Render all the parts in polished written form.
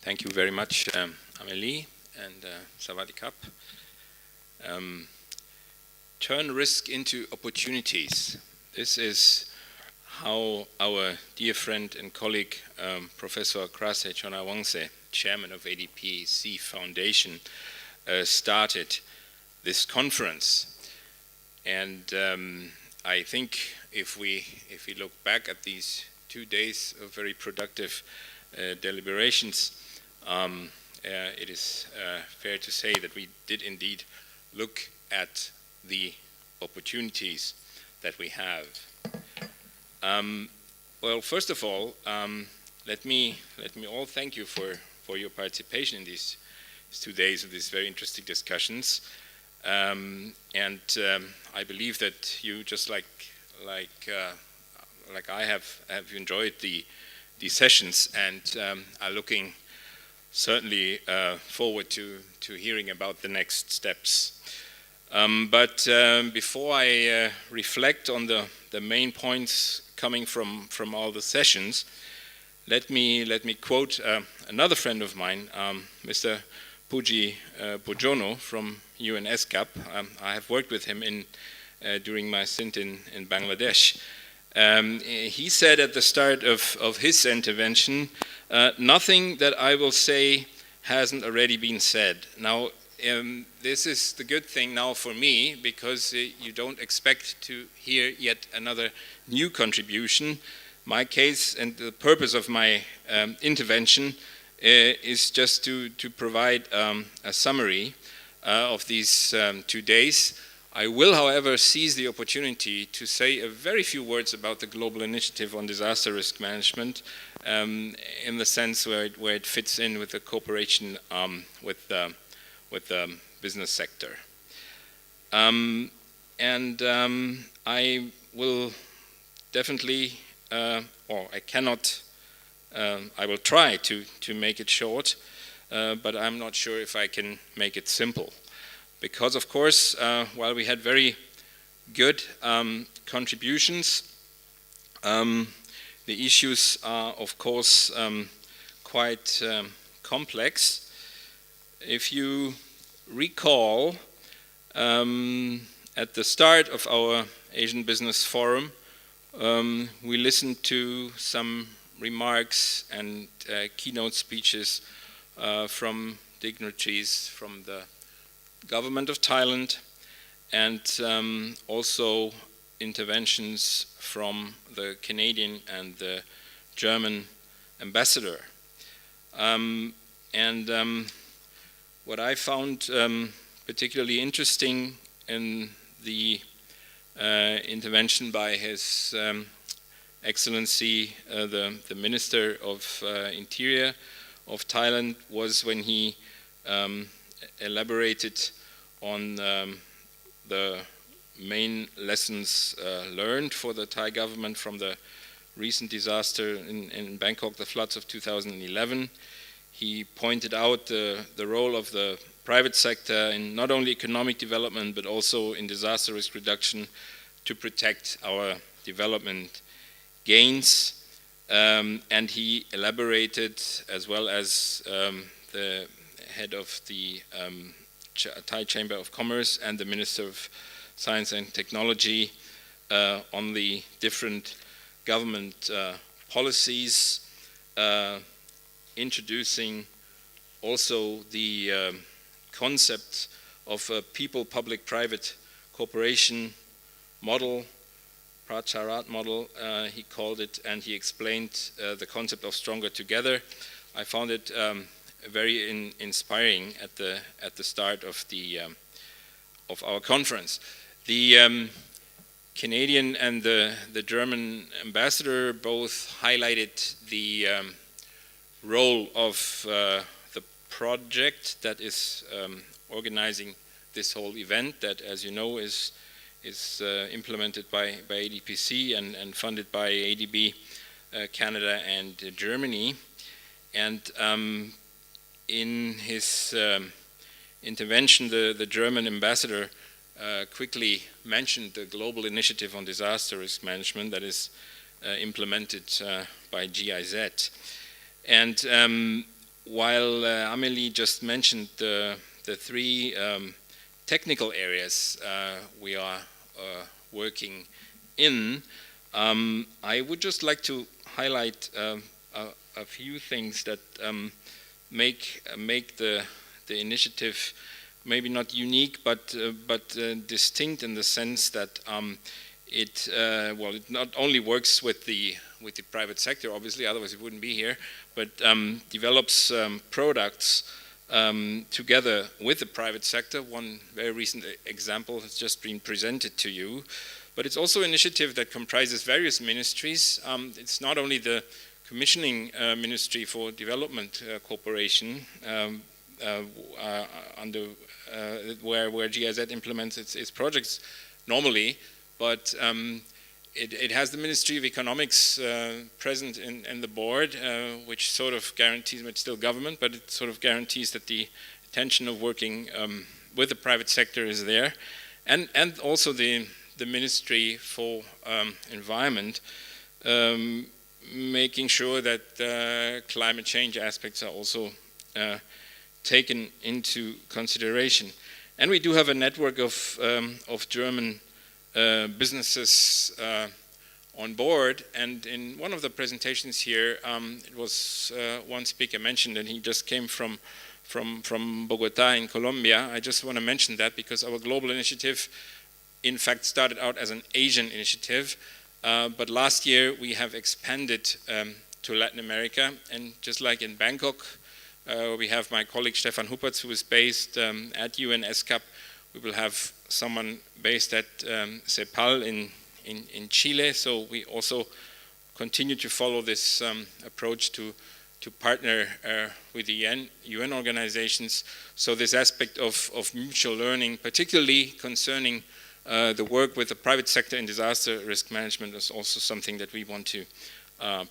Thank you very much, Amelie, and Sawadee Kap. Turn risk into opportunities. This is how our dear friend and colleague, Professor Krase Chonawangse, chairman of ADPC Foundation, started this conference. And I think if we look back at these 2 days of very productive deliberations, it is fair to say that we did indeed look at the opportunities that we have. Well, first of all, let me all thank you for your participation in these 2 days of these very interesting discussions. And I believe that you, just like I have enjoyed these sessions, and are looking certainly forward to hearing about the next steps. But before I reflect on the main points coming from all the sessions, let me quote another friend of mine, Mr. Puji Pujono from UNSCAP. I have worked with him during my stint in Bangladesh. He said at the start of his intervention, nothing that I will say hasn't already been said. Now, this is the good thing now for me, because you don't expect to hear yet another new contribution. My case and the purpose of my intervention is just to provide a summary of these 2 days. I will, however, seize the opportunity to say a very few words about the Global Initiative on Disaster Risk Management, in the sense where it fits in with the cooperation with the business sector. I will definitely, or I cannot, I will try to make it short, but I'm not sure if I can make it simple. Because, of course, while we had very good contributions, the issues are, of course, quite complex. If you recall, at the start of our Asian Business Forum, we listened to some remarks and keynote speeches from dignitaries from the government of Thailand, and also interventions from the Canadian and the German ambassador. What I found particularly interesting in the intervention by His Excellency, the Minister of Interior of Thailand, was when he elaborated on the main lessons learned for the Thai government from the recent disaster in Bangkok, the floods of 2011. He pointed out the role of the private sector in not only economic development, but also in disaster risk reduction to protect our development gains. And he elaborated, as well as the head of the Thai Chamber of Commerce and the Minister of Science and Technology, on the different government policies, introducing also the concept of a people-public-private cooperation model, Pracharat model, he called it, and he explained the concept of stronger together. I found it very inspiring at the start of our conference. The Canadian and the German ambassador both highlighted the role of the project that is organizing this whole event, that, as you know, is implemented by ADPC and funded by ADB, Canada and Germany. And in his intervention, the German ambassador quickly mentioned the Global Initiative on Disaster Risk Management that is implemented by GIZ. And while Amelie just mentioned the three technical areas we are working in, I would just like to highlight a few things that make the initiative maybe not unique, but distinct in the sense that it not only works with the private sector, obviously, otherwise it wouldn't be here, but develops products together with the private sector. One very recent example has just been presented to you, but it's also an initiative that comprises various ministries. It's not only the commissioning Ministry for Development Cooperation, under where GIZ implements its projects normally, but it has the Ministry of Economics present in the board, which sort of guarantees, it's still government, but it sort of guarantees that the intention of working with the private sector is there, and also the Ministry for Environment, making sure that climate change aspects are also taken into consideration. And we do have a network of German businesses on board, and in one of the presentations here, it was one speaker mentioned, and he just came from Bogota in Colombia. I just want to mention that because our global initiative, in fact, started out as an Asian initiative, but last year we have expanded to Latin America, and just like in Bangkok, we have my colleague Stefan Huppertz, who is based at UNESCAP. We will have someone based at CEPAL in Chile, so we also continue to follow this approach to partner with the UN organizations. So this aspect of mutual learning, particularly concerning the work with the private sector in disaster risk management, is also something that we want to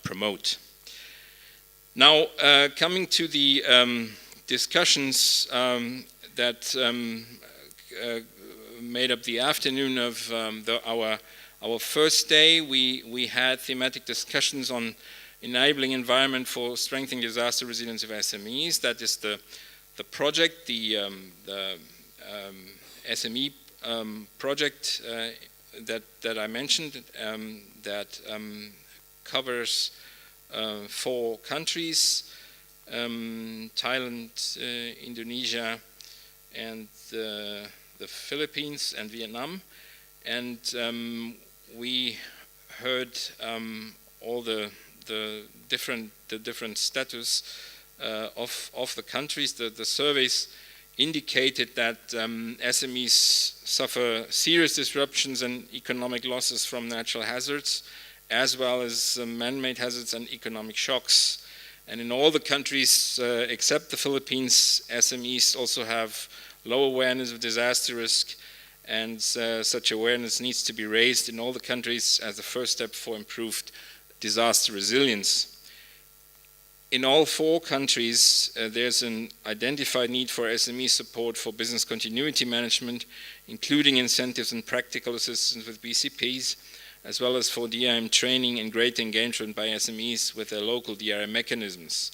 promote. Now, coming to the discussions that made up the afternoon of our first day, we had thematic discussions on enabling environment for strengthening disaster resilience of SMEs. That is the project, the SME project that I mentioned, that covers 4 countries, Thailand, Indonesia, and the Philippines and Vietnam. And we heard all the different status of the countries. The surveys indicated that SMEs suffer serious disruptions and economic losses from natural hazards, as well as man-made hazards and economic shocks. And in all the countries except the Philippines, SMEs also have low awareness of disaster risk, and such awareness needs to be raised in all the countries as the first step for improved disaster resilience. In all 4 countries, there's an identified need for SME support for business continuity management, including incentives and practical assistance with BCPs, as well as for DRM training and greater engagement by SMEs with their local DRM mechanisms.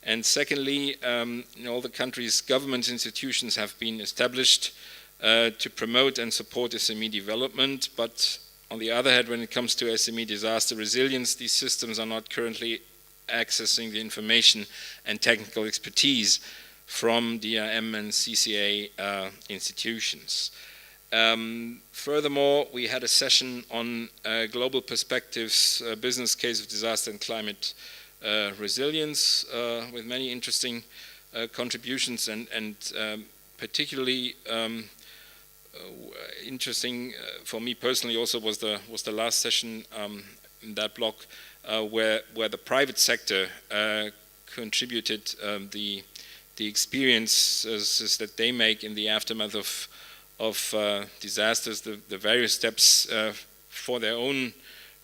And secondly, in all the countries, government institutions have been established to promote and support SME development, but on the other hand, when it comes to SME disaster resilience, these systems are not currently accessing the information and technical expertise from DRM and CCA institutions. Furthermore, we had a session on global perspectives, business case of disaster and climate resilience, with many interesting contributions, and particularly interesting for me personally also was the last session in that block where the private sector contributed the experiences that they make in the aftermath of disasters, the various steps for their own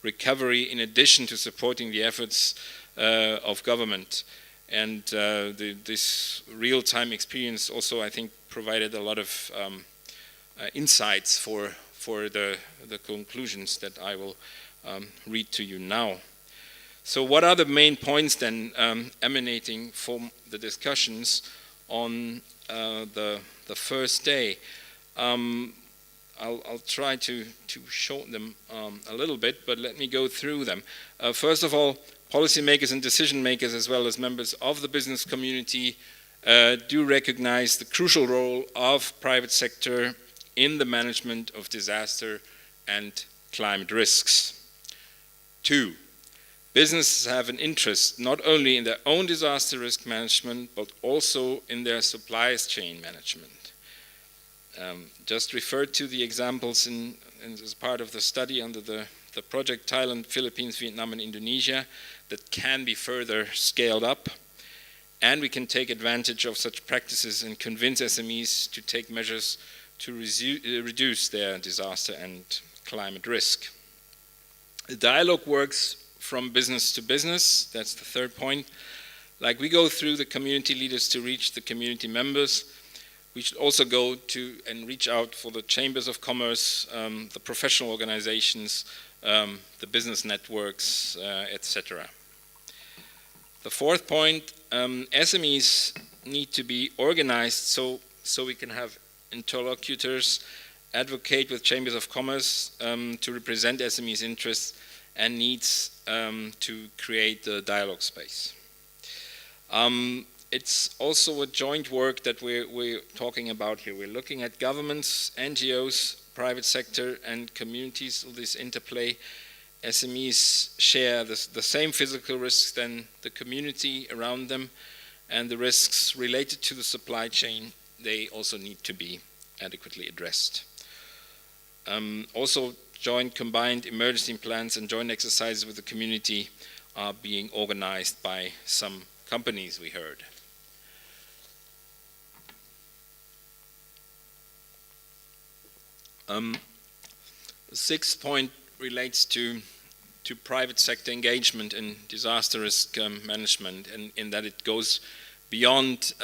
recovery, in addition to supporting the efforts of government. And this real-time experience also, I think, provided a lot of insights for the conclusions that I will read to you now. So what are the main points then emanating from the discussions on the first day? I'll try to shorten them a little bit, but let me go through them. First of all, policymakers and decision makers, as well as members of the business community, do recognize the crucial role of private sector in the management of disaster and climate risks. 2, businesses have an interest not only in their own disaster risk management, but also in their supply chain management. Just referred to the examples as part of the study under the project Thailand, Philippines, Vietnam, and Indonesia that can be further scaled up. And we can take advantage of such practices and convince SMEs to take measures to reduce their disaster and climate risk. The dialogue works from business to business. That's the third point. Like we go through the community leaders to reach the community members, we should also go to and reach out for the chambers of commerce, the professional organizations, the business networks, etc. The fourth point, SMEs need to be organized so we can have interlocutors, advocate with chambers of commerce to represent SMEs' interests and needs to create the dialogue space. It's also a joint work that we're talking about here. We're looking at governments, NGOs, private sector, and communities of this interplay. SMEs share the same physical risks than the community around them, and the risks related to the supply chain, they also need to be adequately addressed. Also, joint combined emergency plans and joint exercises with the community are being organized by some companies, we heard. The sixth point relates to private sector engagement in disaster risk management, and in that it goes beyond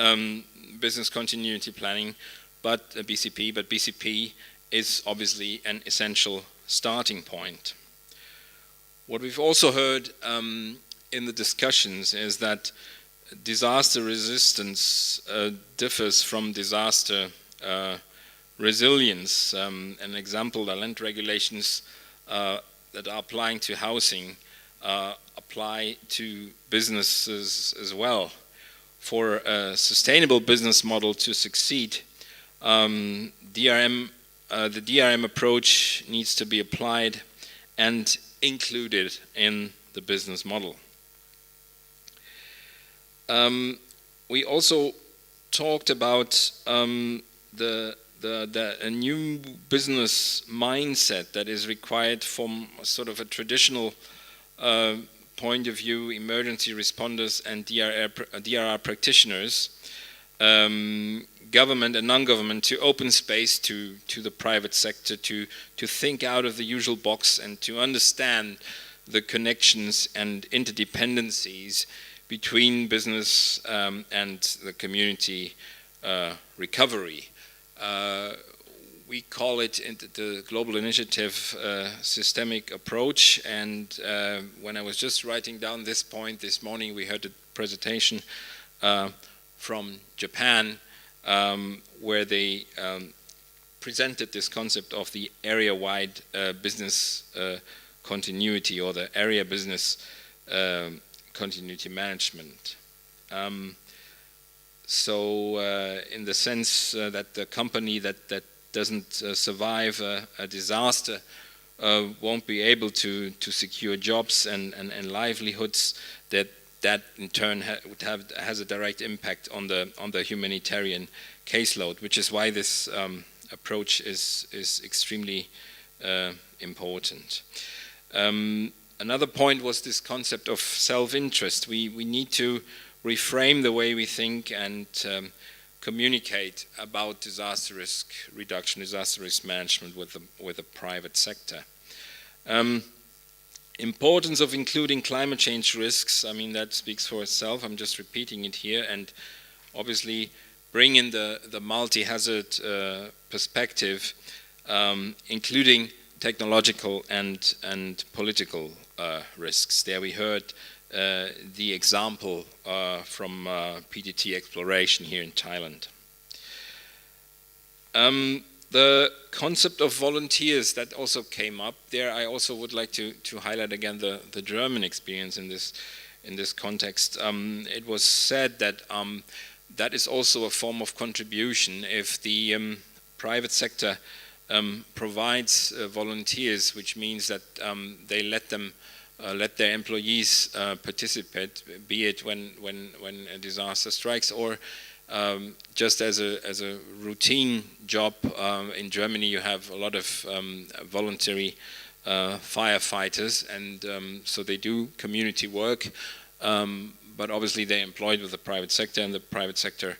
business continuity planning, but BCP is obviously an essential starting point. What we've also heard in the discussions is that disaster resistance differs from disaster resilience. An example, the land regulations that are applying to housing apply to businesses as well. For a sustainable business model to succeed, the DRM approach needs to be applied and included in the business model. We also talked about a new business mindset that is required from sort of a traditional point of view, emergency responders and DRR practitioners, government and non-government, to open space to the private sector to think out of the usual box and to understand the connections and interdependencies between business and the community recovery. We call it the global initiative systemic approach, and when I was just writing down this point this morning, we heard a presentation from Japan where they presented this concept of the area-wide business continuity, or the area business continuity management. So in the sense that the company that doesn't survive a disaster won't be able to secure jobs and livelihoods, that in turn has a direct impact on the humanitarian caseload, which is why this approach is extremely important. Another point was this concept of self-interest. We need to reframe the way we think and communicate about disaster risk reduction, disaster risk management with the private sector. Importance of including climate change risks, I mean, that speaks for itself. I'm just repeating it here, and obviously bring in the multi-hazard perspective, including technological and political risks. There we heard the example from PTT Exploration here in Thailand. The concept of volunteers, that also came up there. I also would like to highlight again the German experience in this context. It was said that that is also a form of contribution. If the private sector provides volunteers, which means that they let their employees participate, be it when a disaster strikes, or just as a routine job. In Germany you have a lot of voluntary firefighters, and so they do community work, but obviously they're employed with the private sector, and the private sector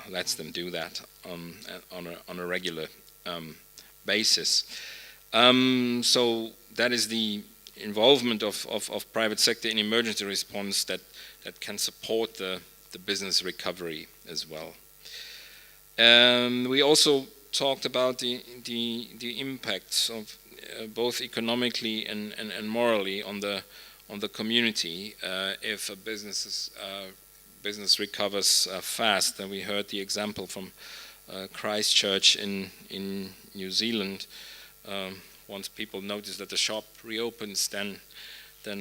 lets them do that on a regular basis. So that is the involvement of private sector in emergency response that can support the business recovery as well. We also talked about the impacts of both economically and morally on the community if a business recovers fast. And we heard the example from Christchurch in New Zealand. Once people notice that the shop reopens, then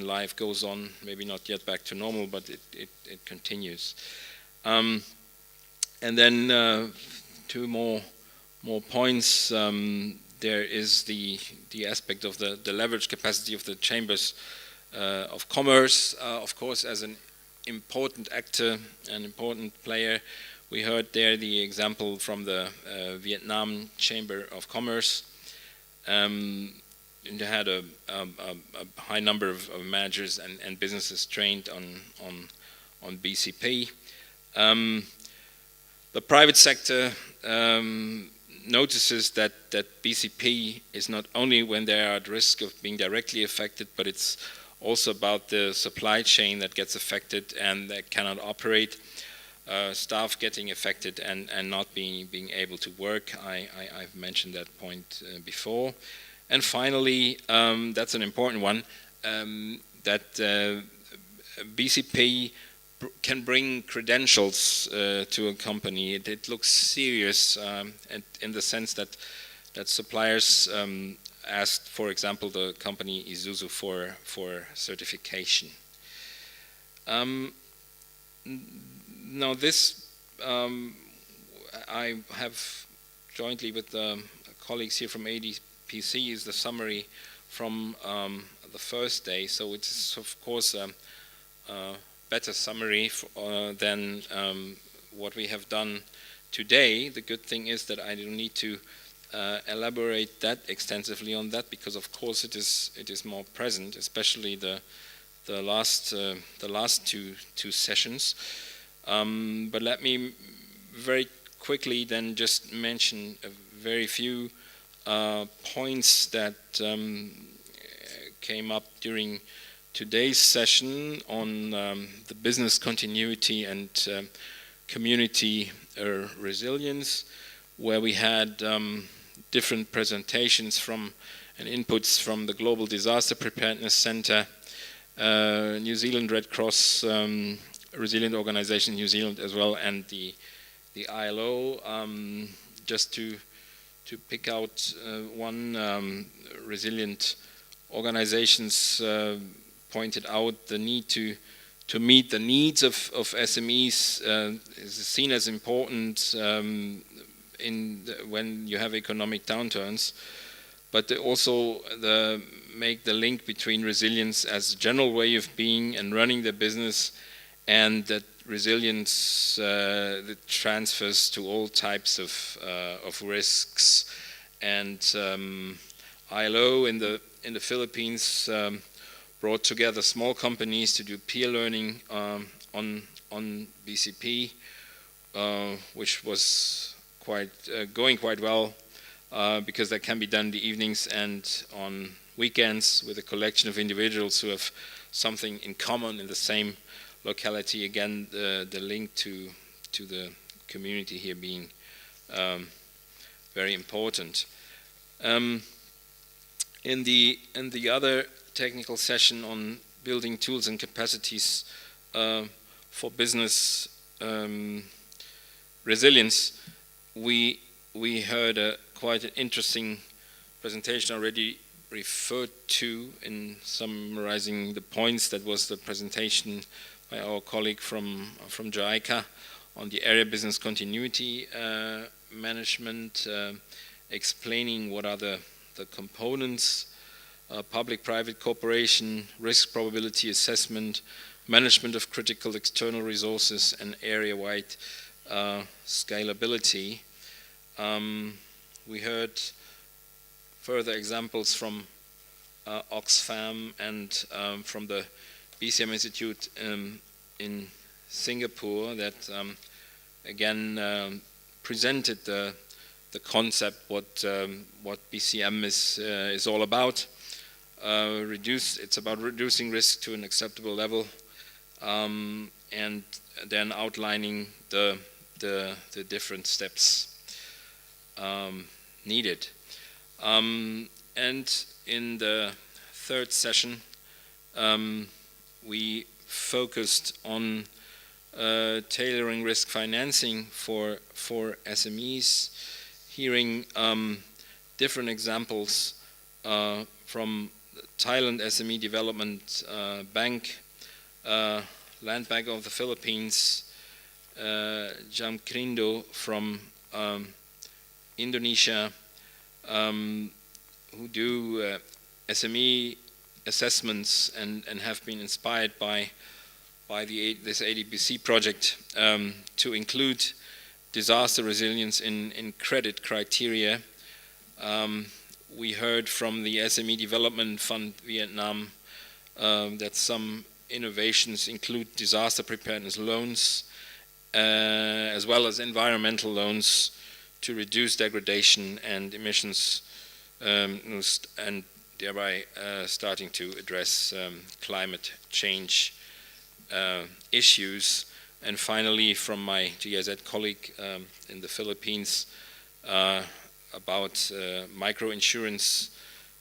life goes on, maybe not yet back to normal, but it continues. And then two more points. There is the aspect of the leverage capacity of the chambers of commerce, of course, as an important actor, an important player. We heard there the example from the Vietnam Chamber of Commerce. They had a high number of managers and businesses trained on BCP. The private sector notices that BCP is not only when they are at risk of being directly affected, but it's also about the supply chain that gets affected and that cannot operate, staff getting affected and not being able to work. I've mentioned that point before. And finally, that's an important one, that BCP can bring credentials to a company. It looks serious in the sense that suppliers asked, for example, the company Isuzu for certification. Now this, I have jointly with colleagues here from ADPC is the summary from the first day. So it's of course a better summary than what we have done today. The good thing is that I don't need to elaborate that extensively on that, because of course it is more present, especially the last two sessions. But let me very quickly then just mention a very few points that came up during today's session on the business continuity and community resilience, where we had different presentations from and inputs from the Global Disaster Preparedness Center, New Zealand Red Cross, Resilient Organization New Zealand as well, and the ILO. Just to pick out one, resilient organizations pointed out the need to meet the needs of SMEs is seen as important when you have economic downturns, but also make the link between resilience as a general way of being and running the business, and that resilience that transfers to all types of risks. And ILO in the Philippines brought together small companies to do peer learning on BCP, which was going quite well, because that can be done in the evenings and on weekends with a collection of individuals who have something in common in the same locality. Again, the link to the community here being very important. In the other technical session on building tools and capacities for business resilience, we heard quite an interesting presentation already referred to in summarizing the points. That was the presentation by our colleague from JICA on the area business continuity management, explaining what are the components, public-private cooperation, risk probability assessment, management of critical external resources, and area-wide scalability. We heard further examples from Oxfam and from the BCM Institute in Singapore that again presented the concept what BCM is all about. It's about reducing risk to an acceptable level, and then outlining the different steps needed. And in the third session, we focused on tailoring risk financing for SMEs, hearing different examples from Thailand SME Development Bank, Land Bank of the Philippines, Jamkrindo from Indonesia, who do SME assessments and have been inspired by this ADPC project to include disaster resilience in credit criteria. We heard from the SME Development Fund Vietnam that some innovations include disaster preparedness loans as well as environmental loans to reduce degradation and emissions and thereby starting to address climate change issues. And finally, from my GIZ colleague in the Philippines, about micro-insurance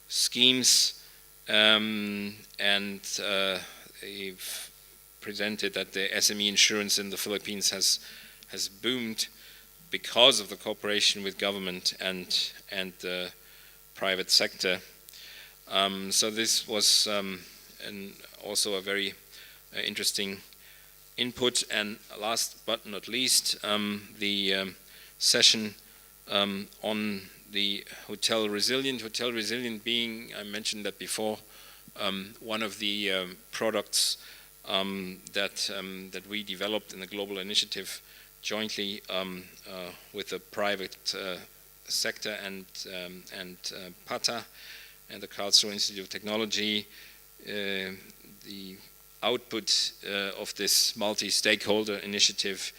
schemes, and they've presented that the SME insurance in the Philippines has boomed because of the cooperation with government and the private sector. So this was also a very interesting input. And last but not least, the session on the hotel resilient being, I mentioned that before, one of the products that we developed in the global initiative jointly with the private sector and PATA and the Karlsruhe Institute of Technology. The output of this multi-stakeholder initiative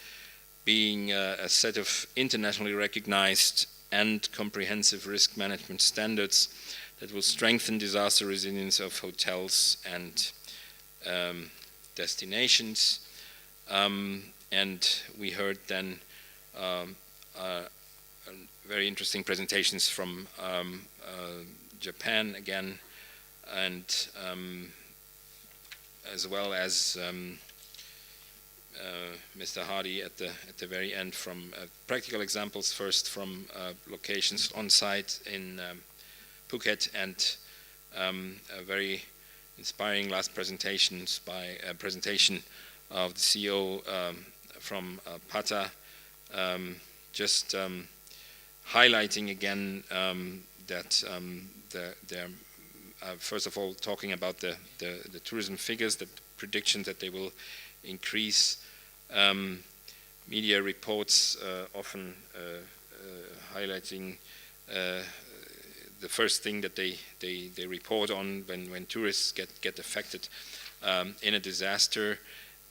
being a set of internationally recognized and comprehensive risk management standards that will strengthen disaster resilience of hotels and destinations. And we heard then very interesting presentations from Japan again, and as well as Mr. Hardy at the very end from practical examples, first from locations on site in Phuket, and a very inspiring last presentations by a presentation of the CEO from PATA, just highlighting again that they're first of all talking about the tourism figures, the predictions that they will increase. Media reports often highlighting the first thing that they report on when tourists get affected in a disaster.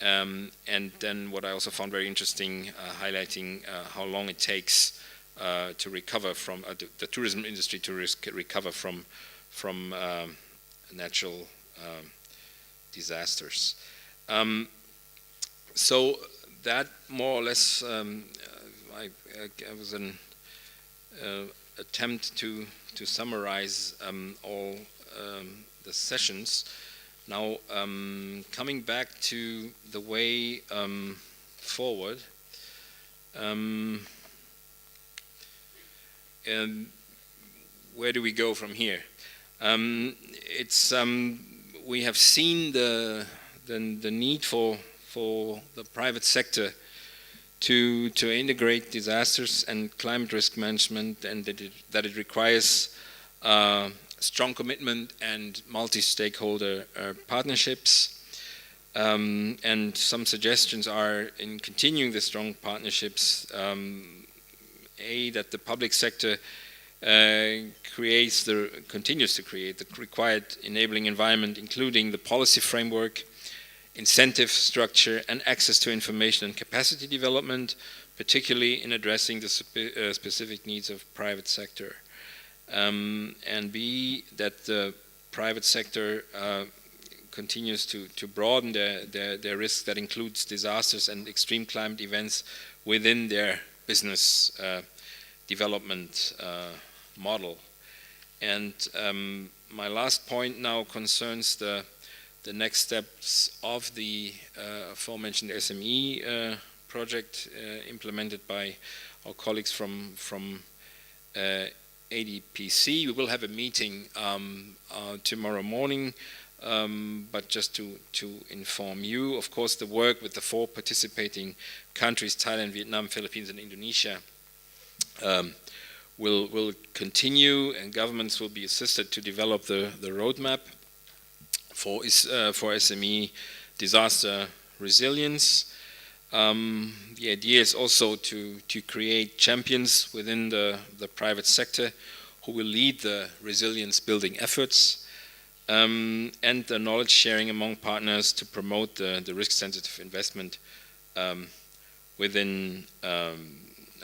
And then what I also found very interesting, highlighting how long it takes to recover from the tourism industry to recover from natural disasters. So that more or less, I was attempt to summarize all the sessions. Now, coming back to the way forward, and where do we go from here? We have seen the need for the private sector to integrate disasters and climate risk management, and that it requires strong commitment and multi-stakeholder partnerships. And some suggestions are in continuing the strong partnerships, that the public sector continues to create the required enabling environment, including the policy framework, incentive structure, and access to information and capacity development, particularly in addressing the specific needs of private sector. And B, that the private sector continues to broaden their risk that includes disasters and extreme climate events within their business development model. And my last point now concerns the next steps of the aforementioned SME project implemented by our colleagues from ADPC. We will have a meeting tomorrow morning, but just to inform you, of course, the work with the 4 participating countries, Thailand, Vietnam, Philippines, and Indonesia, will continue, and governments will be assisted to develop the roadmap for SME disaster resilience. The idea is also to create champions within the private sector who will lead the resilience building efforts, and the knowledge sharing among partners to promote the risk sensitive investment within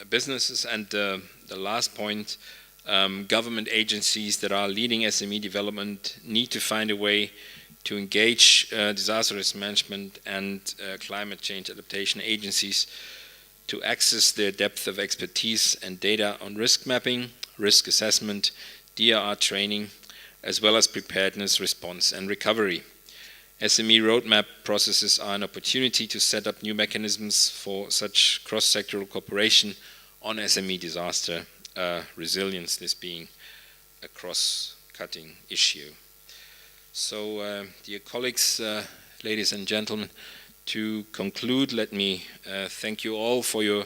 businesses. And the last point, government agencies that are leading SME development need to find a way to engage disaster risk management and climate change adaptation agencies to access their depth of expertise and data on risk mapping, risk assessment, DRR training, as well as preparedness, response, and recovery. SME roadmap processes are an opportunity to set up new mechanisms for such cross-sectoral cooperation on SME disaster resilience, this being a cross-cutting issue. So, dear colleagues, ladies and gentlemen, to conclude, let me thank you all for your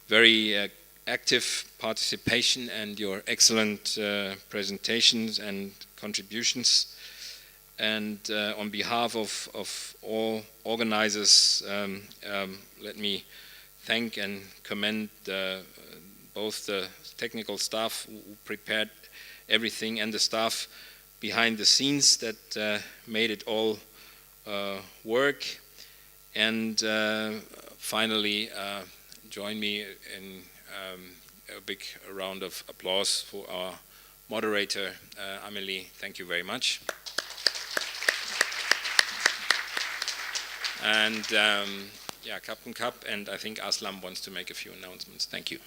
very active participation and your excellent presentations and contributions. And on behalf of all organizers, let me thank and commend both the technical staff who prepared everything and the staff behind the scenes that made it all work. And finally, join me in a big round of applause for our moderator, Amelie. Thank you very much. And yeah, Captain Cup, and I think Aslam wants to make a few announcements. Thank you.